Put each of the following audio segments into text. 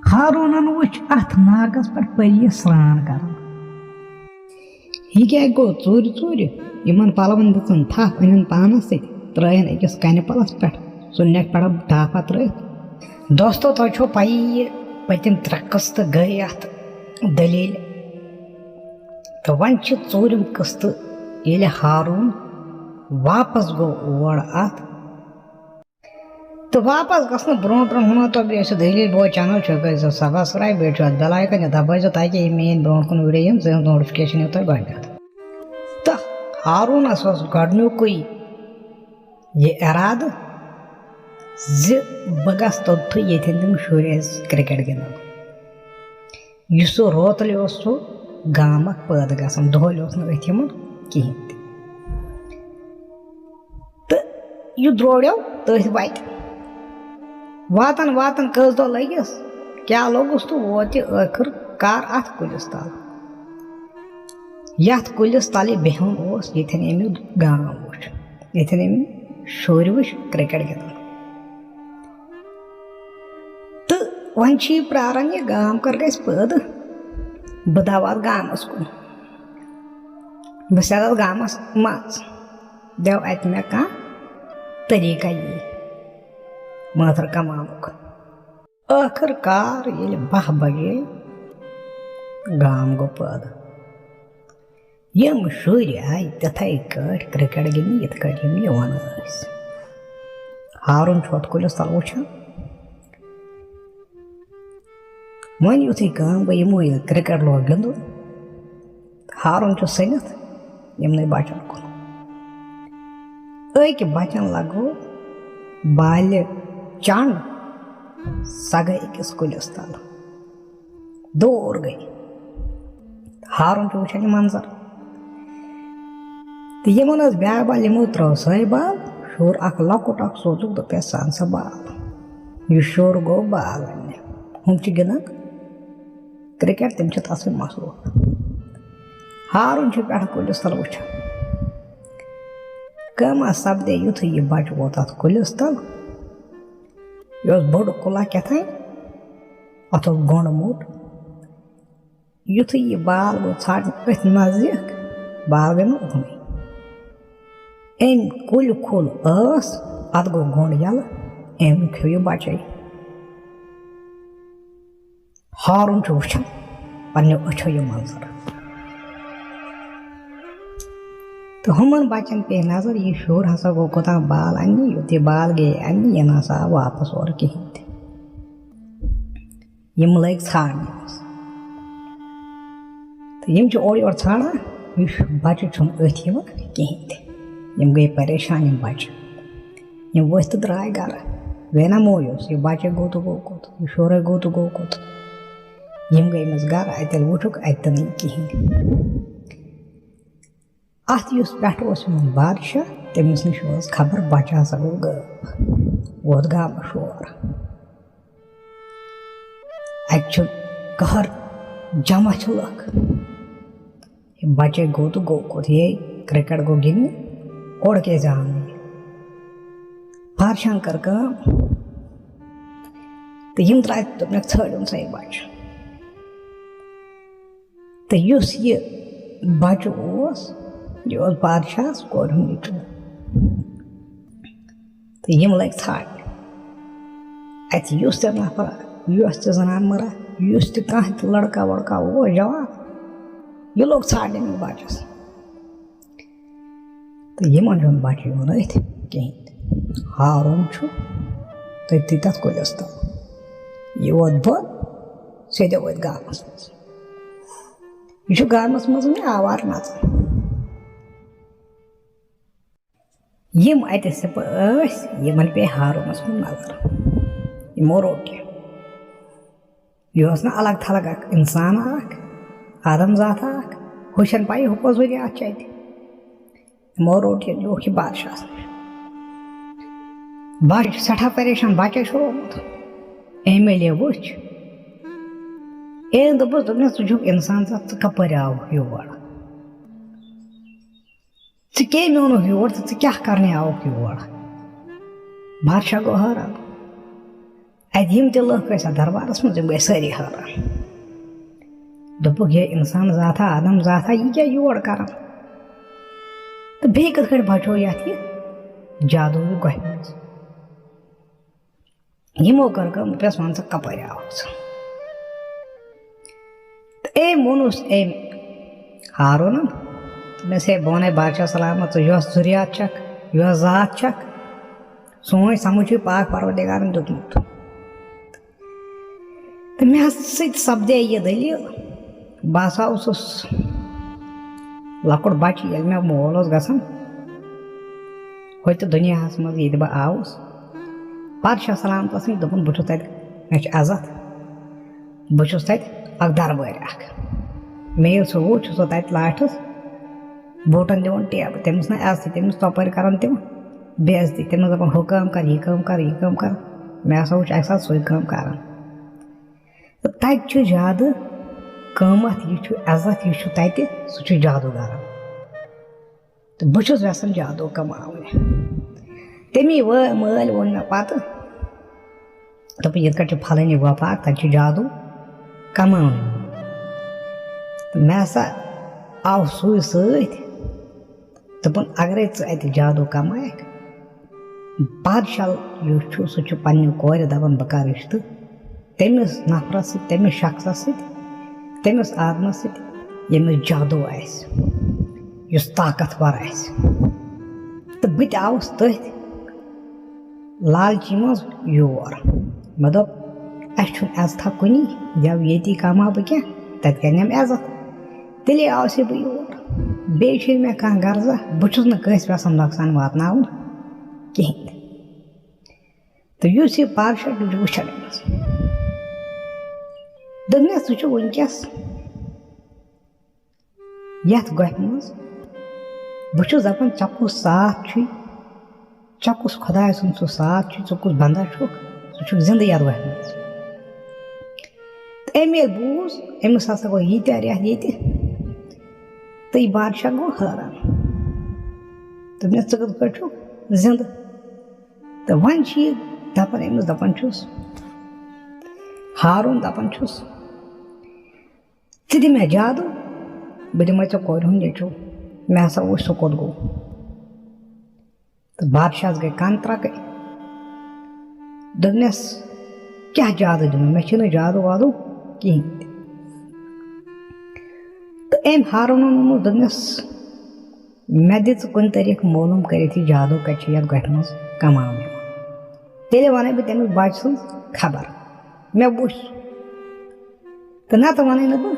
हारूनन वुच अथ नागस पे परी स्नान कर क्या गो चूर चूर इन पलवन दिन थप अन पानस त्रयन अकिस कन पलस पे सुनक पड़ा टाफा त्र दोस्तों तुम पी पतम 3 कस्त गई अत दलील तो वन चूरम कस्त ये हारून वापस गो और अत तो वापस गसन ब्रो ब्रो हूँ तो दलील बो चैनल सब्सक्राइब बेचो बेल आइकन दबाइजो ताकि मेन ब्रो कुन वीडियो नोटिफिकेशन यो तुम गड तो हारूनस गुक ये इराद बह गस तोत्थु येथन तम शुर क्रिकेट गिंदन सह रोतल सह गाम पैद गसान दोहल अथ कहें तो यह द्रोड़ो तथ वत वातन वातन कस दह लगिस क्या लोगुस तो वोत आखिर कार अथ कुलिस तल यथ कुलिस तल बेहन येथन अमुक गाम वुच येथन अमुक शुर वुच क्रिकेट गिंदन तो वन प्रारन यह गाम कर गस पैद बह दवा गामस कुन बह सदस गामस मज दव अत मे कह तरीका यी माथर कमानुक आखिर कार ये 12 बजे गाम गो पैद यम शुर आई तथे कट क्रिकेट गिंद ये वन हारून अत कुलिस तल वुचान वन युथी काम गई यमो क्रिकेट लोग गिंदुन हारून सनित यमन बचन कुन अक बचन लगो बाल चंड सह गई अकिस कुलिस तल दूर गई हारून वुचान मंजर तो यमन ब्या बाल यमो त्रो सही बाल शुर अख लकुट अख सोचुक दोप सन सा बाल यह शुर गो बाल अन्ने हम गिंदन क्रिकेट तम तस मसरूफ हारून पे कुलिस तल वुचान कम सपदे युथ यह बच वोत अत कुलिस तल यह बोड़ कुला कथान अत गोंडमुट युथ यह बाल गो छाड़ अथ नजदीक बाल गई ना उहन अम कुल खुल अत गो गोंड यल अम खो यह बचे हारून वुचान पन्ने अछो यह मंजर तो हमन बचन पे नजर यह शुर हसा गो कोता बाल अन्नी युत बाल गए अन्नी यह नसा वापस और कहें यम लग छाड़ने तो यम ओर योर छाड़ा यह बच्चे अथ कहें यम गई परेशान यम बच्चे यम वथ द्राय गर गए ना मोयोस यह बच्चे गो तो गो कोत यह शुर गो तो गो कोत यम गई गर अतल वुचुक अतन कहें अत पे बादशाह तमिस नश खबर बच्चा हसा गो गब वोत गाम शोर अत कहर जमा लख बच्चे गो तो गो कोत ये क्रिकेट गो गिंद ओड़ के जान बादशाह कर तो यम द्राय दोपन छड़न सा बच्च तो यह बच्च यह बादशाह कोर नीचू तो यम लग छाड़ अत नफर जनान मरा कह लड़का वड़का वो जवान यह लोग छाड़ने में बच्चस तो यमन बच्चे योन अथ कहें हारून तथी तथ कुलिस तल यह वोत बद सीधे वोत गामस मज यह गामस मज आवार नचान यम अत यमन पे हारूनस कुन नजर यमो रोट यह ना अलग थलग इंसान आदम जात हुशन पाई हुस वे अत यमो रोट लोक बादशाह बादशाह सठा परेशान बच्चे रोमुत एम वुच दोपस दोपन इंसान कपर आव योर े मोन योर तो क्या करने आव योर बादशाह गो हैरान اتہِ یِم تہِ لُکھ ٲسۍ اتھ دربارس منٛز یِم گٔے سٲری حٲران دوٚپُکھ یہِ اِنسان ذاتھا آدم ذاتھا یہِ کیٛاہ یور کران تہٕ بیٚیہِ کِتھ کٲٹھۍ بچو یتھ یہِ جادوٗوی گۄپھِ منٛز یِمو کٔر کٲم دوٚپُس ون ژٕ کپٲرۍ آوُکھ ژٕ تہٕ أمۍ ووٚنُس أمۍ ہارونن دوٚپنس ہے بہٕ ونے بادشاہ سلامت ژٕ یۄس ذُریات چھکھ یۄس ذات چھکھ سون سمجھ چھُے پاک پروردگارن دیُتمُت تہٕ مےٚ سۭتۍ سپدے یہِ دٔلیٖل بہٕ ہسا اوسُس لۄکُٹ بچہِ ییٚلہِ مےٚ مول اوس گژھان ہوٚتہِ دُنیاہس منٛز ییٚتہِ بہٕ آوُس بادشاہ سلامتس نِش دوٚپُن بہٕ چھُس تتہِ مےٚ چھُ عزت بہٕ چھُس تتہِ اکھ دربٲرۍ اکھ مےٚ ییٚلہِ سُہ وُچھ سُہ تتہِ لاٹھس بوٗٹن دِوان ٹیبہٕ تٔمِس نہٕ عزتٕے تٔمِس تپٲرۍ کران تِم بے عزتی تٔمِس دپان ہُہ کٲم کر یہِ کٲم کر یہِ کٲم کر مےٚ ہسا وُچھ اکہِ ساتہٕ سُے کٲم کران تہٕ تتہِ چھُ زیادٕ قۭمتھ یہِ چھُ عزت یہِ چھُ تتہِ سُہ چھُ جادوٗگرن تہٕ بہٕ چھُس یژھان جادوٗ کماوٕنۍ تٔمی مٲلۍ ووٚن مےٚ پتہٕ دوٚپُن یِتھ کٲٹھۍ چھِ پھلٲنی گۄپھ اکھ تتہِ چھُ جادوٗ کماوٕنۍ تہٕ مےٚ ہسا آو سُے سۭتۍ دوٚپُن اگرے ژٕ اتہِ جادوٗ کمایکھ بادشاہ یُس چھُ سُہ چھُ پننہِ کورِ دپان بہٕ کرٕ رشتہٕ تٔمِس نفرس سۭتۍ تٔمِس شخصس سۭتۍ تٔمِس آدمس سۭتۍ ییٚمِس جادوٗ آسہِ یُس طاقتور آسہِ تہٕ بہٕ تہِ آوُس تٔتھۍ لالچی منٛز یور مےٚ دوٚپ اسہِ چھُنہٕ عزتھا کُنی دٮ۪و ییٚتی کماو بہٕ کینٛہہ تتہِ کرنٮ۪م عزت تیٚلے آوُس بہٕ یور بیٚیہِ چھُنہٕ مےٚ کانٛہہ غرضا بہٕ چھُس نہٕ کٲنٛسہِ یژھان نۄقصان واتناوُن کِہینۍ تہٕ یُس یہِ بادشاہ چھُ وٕچھان أمِس دوٚپنس ژٕ چھُکھ وٕنکیٚس یتھ گۄپھِ منٛز بہٕ چھُس دپان ژےٚ کُس ساتھ چھُے ژےٚ کُس خۄداے سُنٛد سُہ ساتھ چھُے ژٕ کُس بنٛدا چھُکھ ژٕ چھُکھ زنٛدٕ یتھ گۄپھِ منٛز تہٕ أمۍ ییٚلہِ بوٗز أمِس ہسا گوٚو ییٖتیٛاہ رٮ۪تھ ییٚتہِ تہٕ یہِ بادشاہ گوٚو حٲران دوٚپنس ژٕ کِتھ کٲٹھۍ چھُکھ زنٛدٕ تہٕ وۄنۍ چھِ یہِ دپان أمِس دپان چھُس ہارُن دپان چھُس ژٕ دِ مےٚ جادوٗ بہٕ دِمے ژےٚ کورِ ہُنٛد نیٚچوٗ مےٚ ہسا وٕچھ سُہ کوٚت گوٚو تہٕ بادشاہس گٔے کن ترٛکٕے دوٚپنس کیٛاہ جادوٗ دِمے مےٚ چھُنہٕ جادوٗ وادوٗ کِہینۍ تہِ تہٕ أمۍ ہارونن ووٚنُس دوٚپنس مےٚ دِ ژٕ کُنہِ طریٖقہٕ معلوٗم کٔرِتھ یہِ جادوٗ کتہِ چھُ یتھ گۄپھِ منٛز کماونہٕ یِوان تیٚلے ونَے بہٕ تٔمِس بچہِ سٕنٛز خبر مےٚ وٕچھ تہٕ نتہٕ ونَے نہٕ بہٕ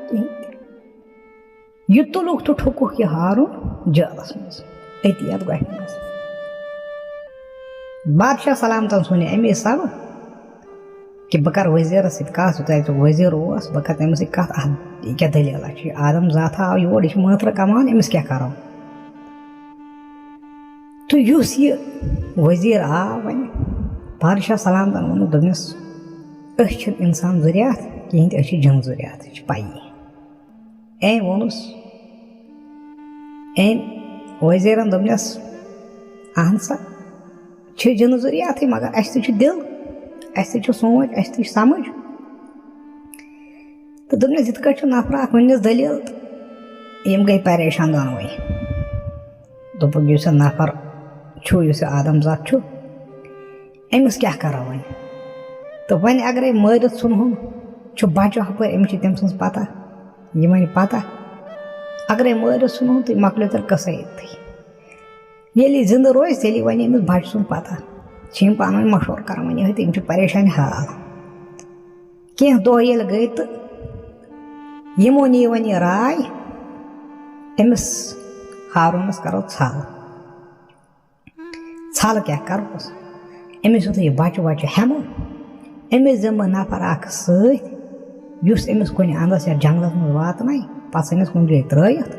کِہینۍ تہِ یہِ تُلُکھ تہٕ ٹھُکُکھ یہِ ہارُن جٲلس منٛز أتی یتھ گۄپھِ منٛز بادشاہ سلامتن سُنٛد اَمے سبہٕ کہِ بہٕ کرٕ ؤزیٖرس سۭتۍ کتھ یُتھ اتیُک ؤزیٖر اوس بہٕ کرٕ تٔمِس سۭتۍ کتھ یہِ کیٛاہ دٔلیٖلہ چھِ یہِ آدم ذاتھا آو یور یہِ چھُ مٲنٛترٕ کماوان أمِس کیٛاہ کرو تہٕ یُس یہِ ؤزیٖر آو وۄنۍ بادشاہ سلامتن ووٚنُس دوٚپنس أسۍ چھِنہٕ اِنسان ذُریات کِہینۍ تہِ أسۍ چھِ جِن ذُریات یہِ چھِ پَیی أمۍ ووٚنُس أمۍ ؤزیٖرن دوٚپنس اہن سا چھِ جِنہٕ ذُریاتٕے مگر اَسہِ تہِ چھُ دِل اَسہِ تہِ چھُ سونٛچ اَسہِ تہِ چھُ سمجھ تہٕ دوٚپنس یِتھ کٲٹھۍ چھُ نفرا اکھ ؤنِس دٔلیٖل تہٕ یِم گٔے پریشان دۄنوَے دوٚپُکھ یُس یہِ نفر چھُ یُس یہِ آدم ذات چھُ أمِس کیٛاہ کرو وۄنۍ تہٕ وۄنۍ اگرے مٲرِتھ ژھٕنہون چھُ بچہٕ ہُپٲرۍ أمِس چھِ تٔمۍ سٕنٛز پتہ یہِ وَنہِ پتہ اگرے مٲرِتھ ژھٕنہون تہٕ یہِ مۄکلیو تیٚلہِ قصے ییٚتھٕے ییٚلہِ یہِ زِندٕ روزِ تیٚلہِ یی وۄنۍ أمِس بچہٕ سُنٛد پتہ چھِ یِم پانہٕ ؤنۍ مشوَرٕ کران وۄنۍ یِہوٚے تہٕ یِم چھِ پریشانہِ حال کینٛہہ دۄہ ییٚلہِ گٔے تہٕ یِمو نی وۄنۍ یہِ راے أمِس ہارونس کرو ژھل کیٛاہ کروس أمِس یُتھُے یہِ بچہٕ وچہٕ ہٮ۪مو أمِس دِمہٕ بہٕ نفر اکھ سۭتۍ یُس أمِس کُنہِ انٛدس یا جنگلس منٛز واتنایہِ پتہٕ ژھٕنٮ۪س کُنہِ جایہِ ترٲیِتھ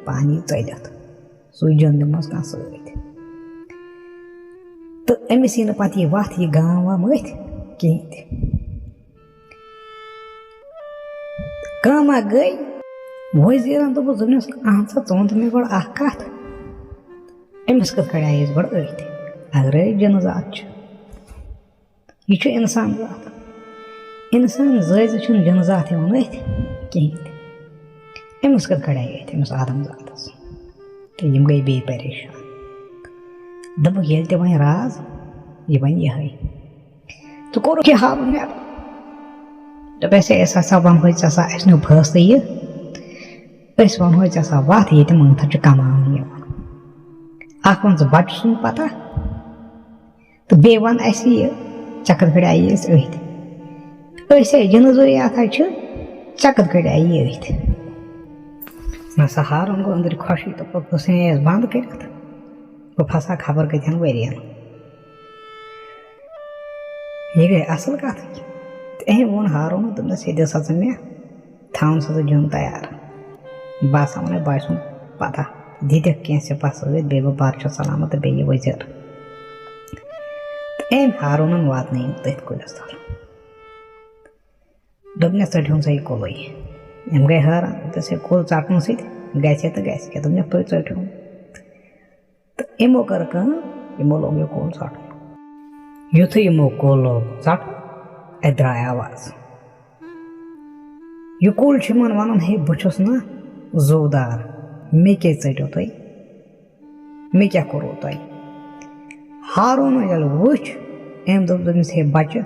پانہٕ یی ژٔلِتھ سُے جِن دِمہوس کانٛہہ سۭتۍ تہٕ أمِس یی نہٕ پتہٕ یہِ وتھ یہِ گام وام أتھۍ کِہینۍ تہِ کٲمہ گٔے ؤزیٖرن دوٚپُس دوٚپنس اہن سا ژٕ وَن تہٕ مےٚ گۄڈٕ اکھ کتھ أمِس کِتھ کٔنۍ آیہِ أسۍ گۄڈٕ أتھۍ اگرے جِنہٕ ذات چھِ यह इंसान जात इंसान जात जिन जात कहें अमिस कत कड़ाई अमिस आदम जातस तो यम गई बे परेशान दप ये वन राज यह वन यह तो कोर क्या हाव मे दप ऐसा वनो ऐसा नो फैसले यह वनो ऐसा वत ये मंगथ कमान वन बच सुन पता तो बे वन यह चकत गड़ आई जिन जुरियात चकत गड़ आई सा हारून गो अंदर खुशी तो पे बंद कर बह फसा खबर कतन वरियन यह गई असल कत अम वोन हारून दोपस ये सा मे थावन सा जुन तैयार बह वन बॉय सुन पता दिख कह सिपा सत बे गो बादशाह सलामत बे वजीर अम हारून वात तथ कुलिस तल दोपन चढ़ सा यह कुल यम गई हैरान दस कुल चटन सत गि तो क्या दोपन तुम चटो तो यमो कर यमो लोग यह कुल चटन युथ यमो कुल लोग चटन अत द्राय आवाज यह कुल वन हे बहुस ना जोदार मे क्या चटो तुम मे क्या कोरो तुम हारून ये वुच अम दोपस हे बच्चे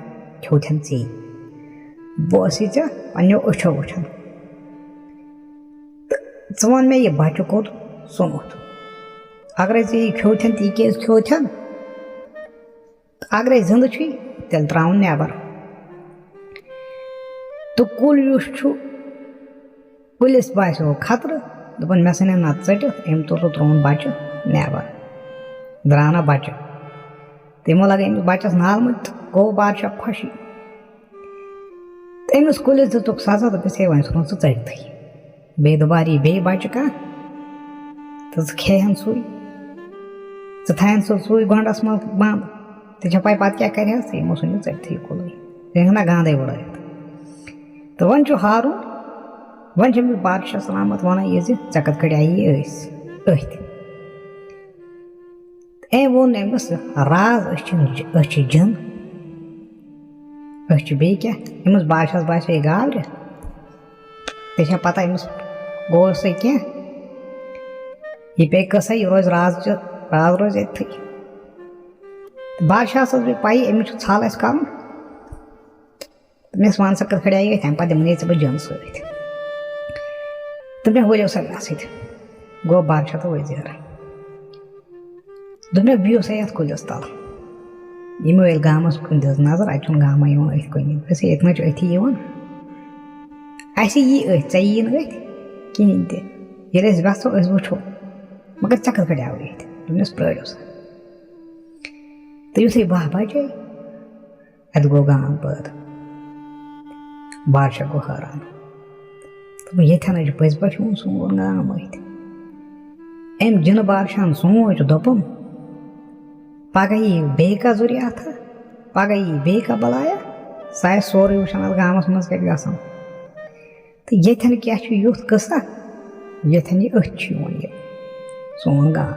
खोथन चे बस चे पो अचो वुचान वन मे यह बच्चे कोत सोमुत अगर ये खोथन तो यह खोथन अगर जिंद तेल त्रावन नबर तो कुल कुलिस बासो खतर दोपन मे सन नत चटित अम तुल त्रोन बच्चे नबर द्रा ना बच्चे तमो लगे अमिस बच्चस नाल मत गो बादशाह खुशी अमिस कुलिस दुक सजा दोपस हे वन सोन सह चढ़ी बे दोबार यह बे बच्चे कह तो खेहन सू थान सू गंडस मज बंद तो पाई पत क्या कर यमो सुन चढ़ी कुल ना गांधे उड़ तो वन हारून वन बादशाह सलामत वन यह कत कड़ आई वोन अमिस राज जिन बे क्या अमिस बादशाह बासो यह गावरे ते पता अमिस गो सह क्या यह पे कसा यह रोज राज रोज ये बादशाह बे पाई अमिस छल कर तमिस वन सा कत खड़ी आई तम पे दिमन बह जन समें वलो सा मे सत गो बादशाह तो वजीर दोपन बिहो सा ये कुलिस तल यमो ये गामस कुन दिस नजर अत गामा अथ कुन ये मा अथी अस यी चे यी अथ कहें ये गो वो मगर चे कत कड़ आव ये दोपस प्रो सा तो युथे बह बचे अत गो गाम पद बादशाह गो हैरान तो ये पज पे सोन गाम अम जिन बादशाह सोच दोपन पगह यी बे का जुरियात पगह यी बे का बलाया सा सोरे वुचान गामस मज कत ग तो ये क्या युथ कसा ये अथ सोन गाम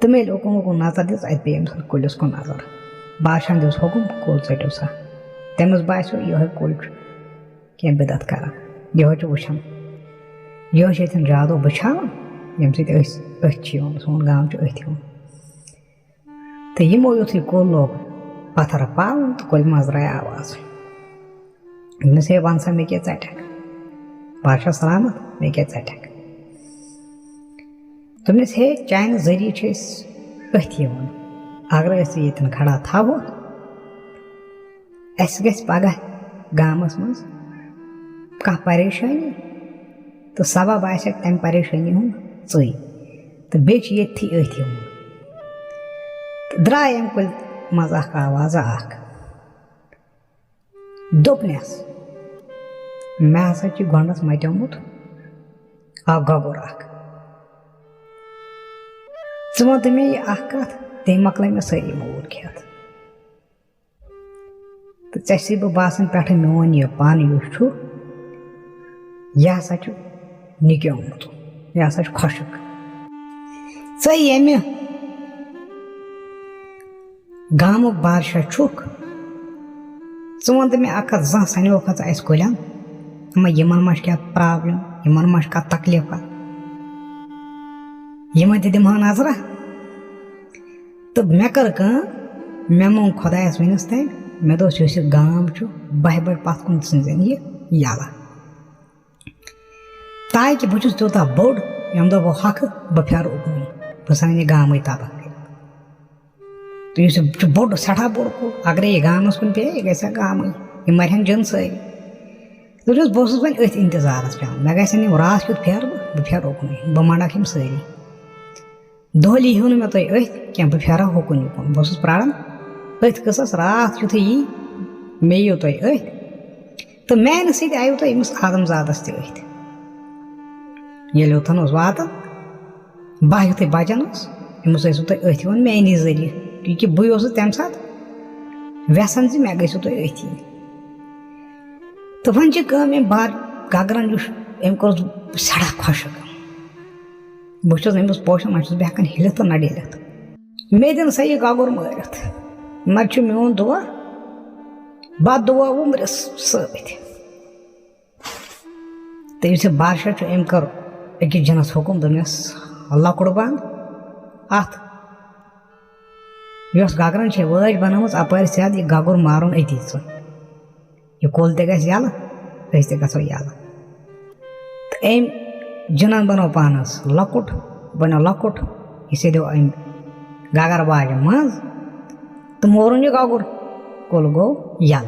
तो मे उकुन नजर दिस अत पे कुलिस कुन नजर बादशाह दिस हुकुम कुल चटो सा तमिस बासो यह कुल क्या बिदत कर यह वुचान यह जादो बचान यम सत सोन गाम अथ तो यमो युथ कुल लोग पत्थर पावन तो कुल मज द्राय आवाज अमिस हे वन सा मे क्या चटक बादशाह सलामत मे क्या चटक दोपस हे चान जरिए अथ अगर ये खड़ा थो अस गह गामस मज कह परेशानी तो सबब आ तम परेशानी हूँ ची तो बे ये अथ द्राय अम कुल मज आवाज दोपनस मे हसा गोंडस मत्योमुत गगुर वन तो मे यह कत तम मकल मे सारी मूर खेत तो ऐसी बासान पे मोन यह पान यह हसा निक्योमुत यह हसा खुशक ये गामुक बादशाह छुक च वन मे अख जा सनो अस कुलन यमन मा क्या प्रॉब्लम यमन मा क्या तकलीफ यमन दिमा नजरा तो मे कर मे मोंग खुदायस वनस तन मे दोस गाम बह बड़ पत कुन सन यह यला ताकि बहुत तूता बोड़ यम दो हक बह फेर उकन बह सन गाम तबाह तो यह बोड़ सठा बोड़ को अगर यह गामस कुन पे यह गया गाम यह मरहन जन सारी तो बस वो अथ इंतजारस पे मे गम रात कुत फेर बह फेर उकन बह मंडक हम सारी दोहली हो मे तुम अथ क्या बह फेरा होकुन युकुन बस प्राण अथ कस रात युथ यी मे यू तुम अथ तो मैन सत आयु तुम अमिस आदमजादस तथ ये ओथन वातान बह युथ बचान अमिस तुम अथ वन मेनी जरिए क्योंकि बह तम सात वेसन जी मे गो तुम अथ तो वन बार गगरन अम कर सड़ा खुशक बहुत अमिस पोशन मे हेकान हिलत तो न डिलत मे दिन सा यह गगुर मारित न मोन दुआ बद दुआ उम्रस साबित तो यह बादशाह अम कर अकिस जनस हुकुम दोनस लकुड़ बंद अत गगरन वाज बनाम अपर सेहत यह गगुर मारुन अति यह कुल ते यल अस गो यल तो अम जनन बनो पानस लकुट बनो लकुट यह सदो अम गगर बाज मज तो मोरुन यह गगुर कुल गो यल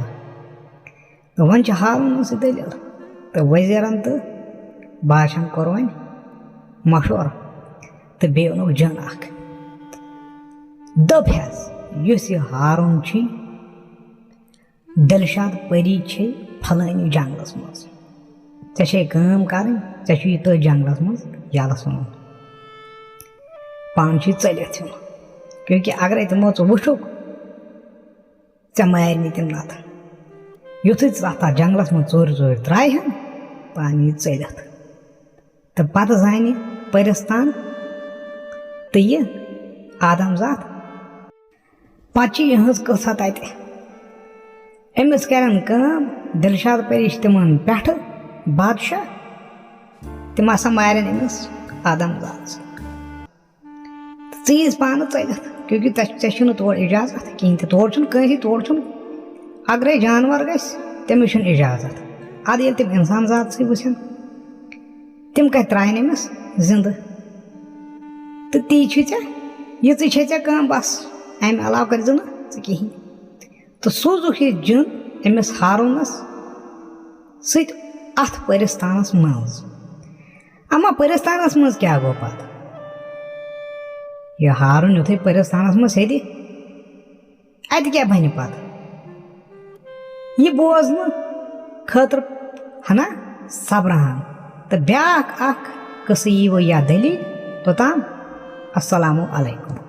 तो वन हारून सह दलील तो वजीरन तो बादशाह कोर वन मशवर तो बे ओनुक जन अख दस यह हारून दिलशाद परी फलानी जंगलस मज ऐ करें ऐ तो जंगलस मज यलस वन पान चलित क्योंकि अगर तमो वुक ऐ मारनी तम नत युथ तथ जंगलस मज चोर चोर त्राहन पान यी चलित तो पत जान परिस्तान तो यह आदमजात पे यह कसा तत अमिस कर दिलशाद परी तिमन पे बादशाह तिम मारन अमिस आदमजात चीज पान चलित क्योंकि ऐ तोड़ इजाजत कहें तोड़ अगर जानवर गमिस इजाजत अद ये तम इंसान जात सी वुन तम कत त्रान अमिस जिंद तो ती ये बस अम अलाव कर कहें तो सोजुक यह जन अमिस हारूनस सत अथ परिस्तानस मज अमा परिस्तानस मज क्या गो पत यह हारून युथ परिस्तानस मज हे अत क्या बन पत यह बोजन खतर हना सब्रहान तो ब्याक अख कस यी वो या दलील तोताम अस्सलामु अलैकुम।